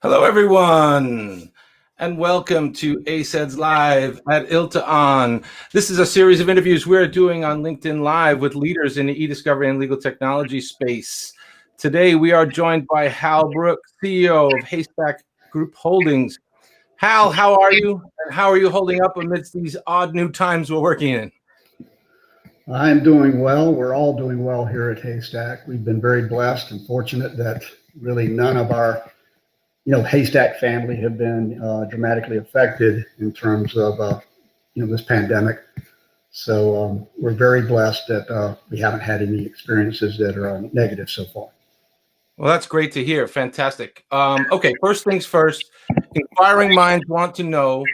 Hello, everyone, and welcome to ACEDS Live at ILTA On. This is a series of interviews we're doing on LinkedIn Live with leaders in the e-discovery and legal technology space. Today, we are joined by Hal Brooks, CEO of Haystack Group Holdings. Hal, how are you? And how are you holding up amidst these odd new times we're working in? I'm doing well. We're all doing well here at Haystack. We've been very blessed and fortunate that really none of our, Haystack family have been dramatically affected in terms of, this pandemic. So we're very blessed that we haven't had any experiences that are negative so far. Well, that's great to hear. Fantastic. Okay, first things first. Inquiring minds want to know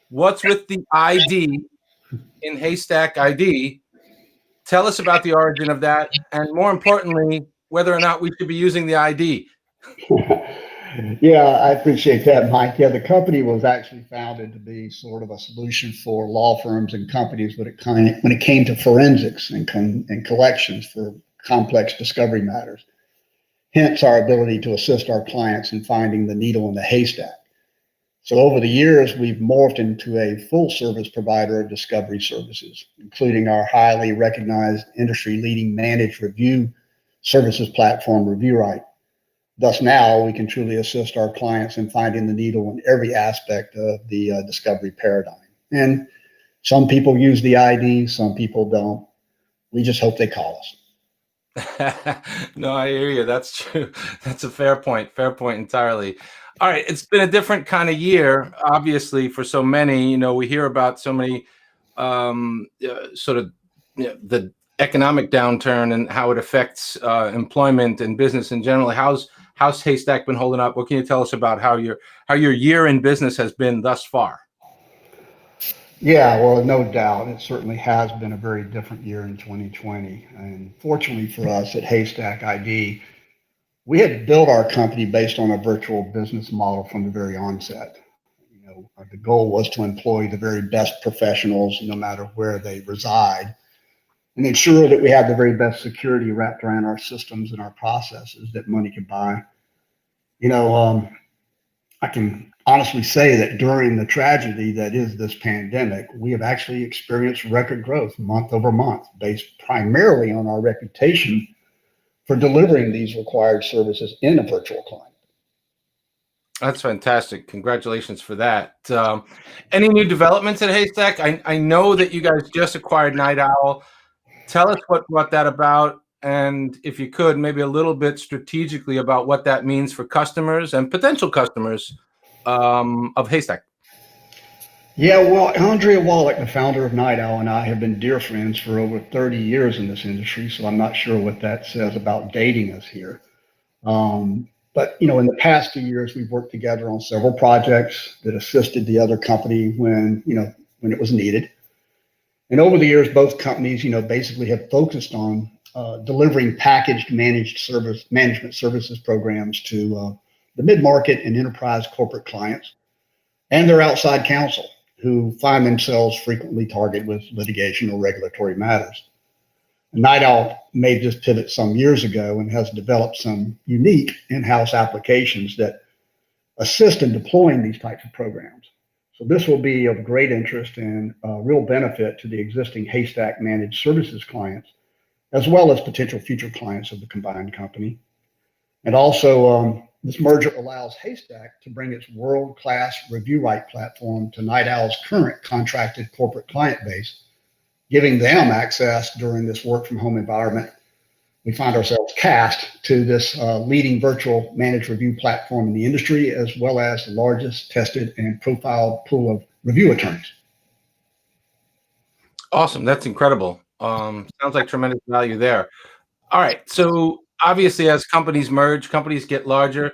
what's with the ID in HaystackID. Tell us about the origin of that, and more importantly, whether or not we should be using the ID. Yeah, I appreciate that, Mike. Yeah, the company was actually founded to be sort of a solution for law firms and companies when it came to forensics and collections for complex discovery matters. Hence our ability to assist our clients in finding the needle in the haystack. So over the years, we've morphed into a full service provider of discovery services, including our highly recognized industry leading managed review services platform, ReviewRight. Thus now we can truly assist our clients in finding the needle in every aspect of the discovery paradigm. And some people use the ID, some people don't. We just hope they call us. No, I hear you. That's true. That's a fair point. Fair point entirely. All right. It's been a different kind of year, obviously, for so many. We hear about so many sort of the economic downturn and how it affects employment and business in general. How's Haystack been holding up? What can you tell us about how your year in business has been thus far? Yeah, well, no doubt. It certainly has been a very different year in 2020. And fortunately for us at Haystack ID, we had built our company based on a virtual business model from the very onset. The goal was to employ the very best professionals, no matter where they reside, and ensure that we had the very best security wrapped around our systems and our processes that money could buy. You know, I can honestly say that during the tragedy that is this pandemic, we have actually experienced record growth month over month, based primarily on our reputation for delivering these required services in a virtual climate. That's fantastic. Congratulations for that. Any new developments at Haystack? I know that you guys just acquired Night Owl. Tell us what brought that about, and if you could, maybe a little bit strategically about what that means for customers and potential customers of Haystack. Yeah, well, Andrea Wallach, the founder of Night Owl, and I have been dear friends for over 30 years in this industry, so I'm not sure what that says about dating us here. But in the past 2 years, we've worked together on several projects that assisted the other company when it was needed. And over the years, both companies, basically have focused on delivering packaged management services programs to the mid-market and enterprise corporate clients and their outside counsel, who find themselves frequently targeted with litigation or regulatory matters. Night Owl made this pivot some years ago and has developed some unique in-house applications that assist in deploying these types of programs. So this will be of great interest and real benefit to the existing Haystack managed services clients, as well as potential future clients of the combined company. And also, this merger allows Haystack to bring its world-class ReviewRight platform to Night Owl's current contracted corporate client base, giving them access during this work-from-home environment. We find ourselves cast to this leading virtual managed review platform in the industry, as well as the largest tested and profiled pool of review attorneys. Awesome. That's incredible. Sounds like tremendous value there. All right. So obviously, as companies merge, companies get larger.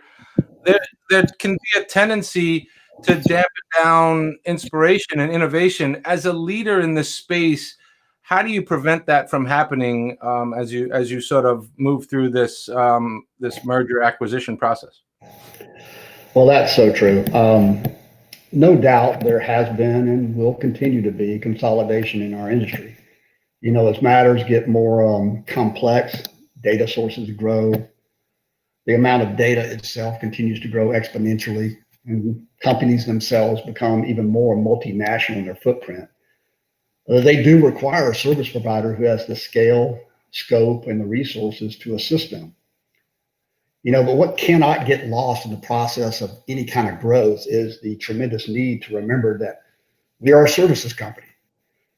There can be a tendency to dampen down inspiration and innovation. As a leader in this space, how do you prevent that from happening as you sort of move through this merger acquisition process? Well, that's so true. No doubt there has been and will continue to be consolidation in our industry. As matters get more complex, data sources grow, The amount of data itself continues to grow exponentially, and companies themselves become even more multinational in their footprint. They do require a service provider who has the scale, scope, and the resources to assist them. But what cannot get lost in the process of any kind of growth is the tremendous need to remember that we are a services company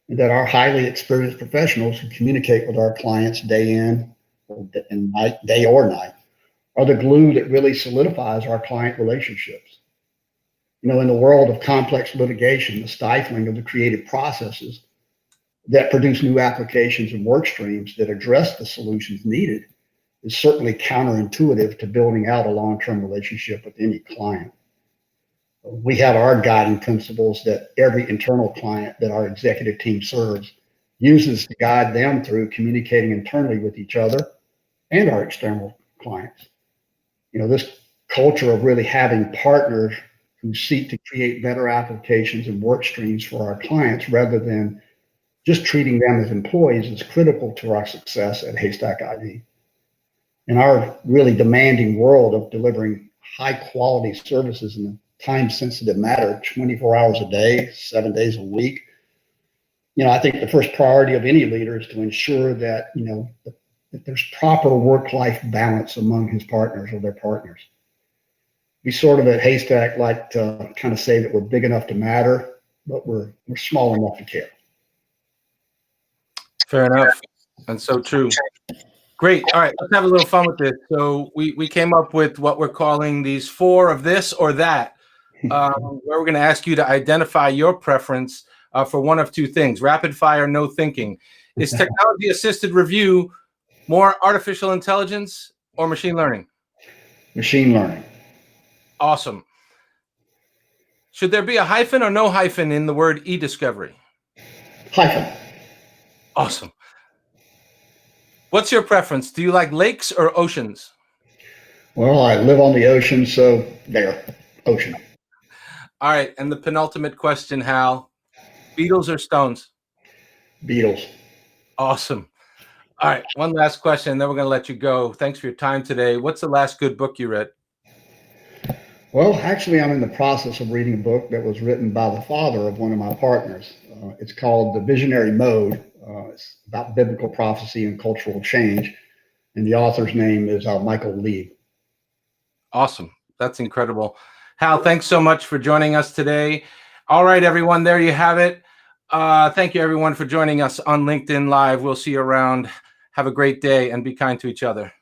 and that our highly experienced professionals who communicate with our clients day in and night, day or night, are the glue that really solidifies our client relationships. In the world of complex litigation, the stifling of the creative processes that produce new applications and work streams that address the solutions needed is certainly counterintuitive to building out a long-term relationship with any client. We have our guiding principles that every internal client that our executive team serves uses to guide them through communicating internally with each other and our external clients. This culture of really having partners who seek to create better applications and work streams for our clients rather than just treating them as employees is critical to our success at HaystackID. In our really demanding world of delivering high quality services in a time sensitive matter, 24 hours a day, 7 days a week, I think the first priority of any leader is to ensure that, that there's proper work-life balance among his partners or their partners. We sort of at Haystack like to kind of say that we're big enough to matter, but we're small enough to care. Fair enough. And so true. Great. All right, let's have a little fun with this. So we came up with what we're calling these 4 of this or that, where we're going to ask you to identify your preference for one of 2 things: rapid fire, no thinking. Is technology assisted review more artificial intelligence or machine learning? Machine learning. Awesome. Should there be a hyphen or no hyphen in the word e-discovery? Hyphen. Awesome. What's your preference? Do you like lakes or oceans? Well, I live on the ocean, so there, ocean. All right, and the penultimate question, Hal: Beatles or Stones? Beatles. Awesome. All right, one last question, and then we're going to let you go. Thanks for your time today. What's the last good book you read? Well, actually, I'm in the process of reading a book that was written by the father of one of my partners. It's called The Visionary Mode. It's about biblical prophecy and cultural change. And the author's name is Michael Lee. Awesome. That's incredible. Hal, thanks so much for joining us today. All right, everyone, there you have it. Thank you, everyone, for joining us on LinkedIn Live. We'll see you around. Have a great day and be kind to each other.